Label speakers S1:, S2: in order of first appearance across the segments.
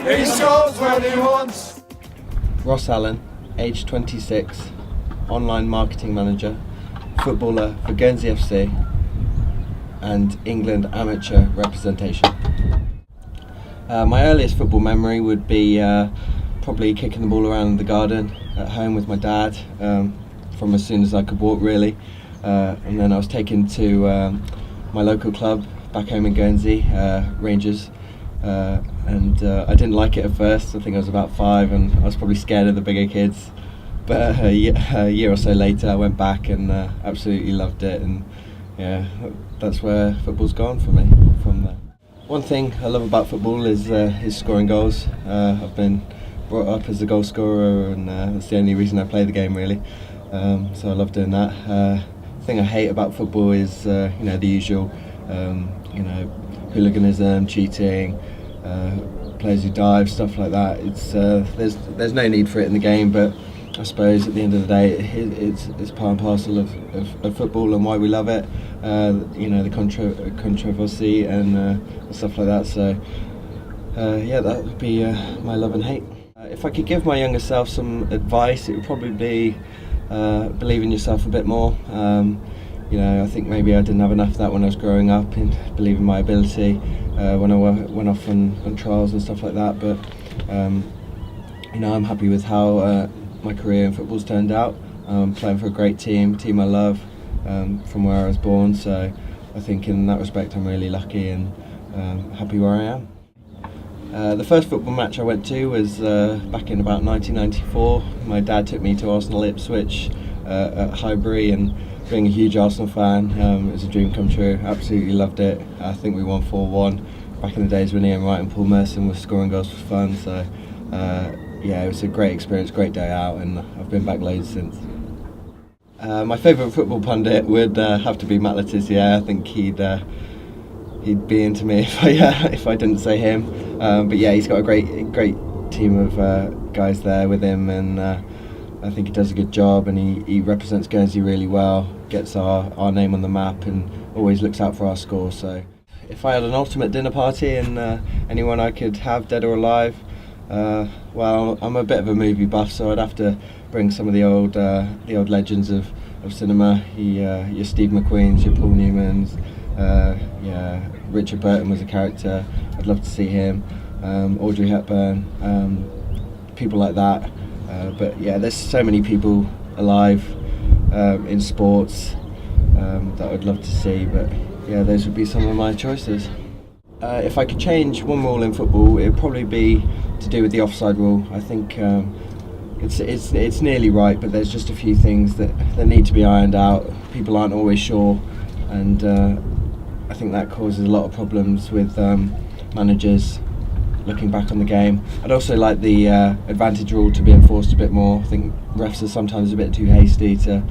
S1: He scores when he wants.
S2: Ross Allen, age 26, online marketing manager, footballer for Guernsey FC and England amateur representation. My earliest football memory would be probably kicking the ball around in the garden at home with my dad from as soon as I could walk, really. And then I was taken to my local club back home in Guernsey, Rangers. And I didn't like it at first. I think I was about 5 and I was probably scared of the bigger kids, but a year or so later I went back and absolutely loved it, and yeah, that's where football's gone for me from there. One thing I love about football is scoring goals. I've been brought up as a goal scorer, and that's the only reason I play the game, really. So I love doing that. The thing I hate about football is the usual hooliganism, cheating, players who dive, stuff like that. It's there's no need for it in the game, but I suppose at the end of the day it's part and parcel of football and why we love it. The controversy and stuff like that. So that would be my love and hate. If I could give my younger self some advice, it would probably be believe in yourself a bit more. I think maybe I didn't have enough of that when I was growing up, and believe in my ability when I went off on trials and stuff like that. But I'm happy with how my career in football's turned out. Playing for a great team I love, from where I was born. So I think in that respect I'm really lucky and happy where I am. The first football match I went to was back in about 1994. My dad took me to Arsenal Ipswich at Highbury, and being a huge Arsenal fan, it was a dream come true. Absolutely loved it. I think we won 4-1 back in the days when Ian Wright and Paul Merson were scoring goals for fun. So it was a great experience, great day out, and I've been back loads since. My favourite football pundit would have to be Matt Le Tissier. I think he'd be into me if I didn't say him. But yeah, he's got a great team of guys there with him, and I think he does a good job, and he represents Guernsey really well, gets our name on the map, and always looks out for our score. So if I had an ultimate dinner party and anyone I could have, dead or alive, well, I'm a bit of a movie buff, so I'd have to bring some of the old legends of cinema. Your Steve McQueen's, your Paul Newman's, Richard Burton was a character. I'd love to see him. Audrey Hepburn, people like that. But yeah, there's so many people alive in sports that I'd love to see. But yeah, those would be some of my choices. If I could change one rule in football, it would probably be to do with the offside rule. I think it's nearly right, but there's just a few things that need to be ironed out. People aren't always sure, and I think that causes a lot of problems with managers looking back on the game. I'd also like the advantage rule to be enforced a bit more. I think refs are sometimes a bit too hasty to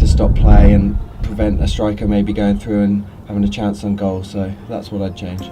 S2: stop play and prevent a striker maybe going through and having a chance on goal. So that's what I'd change.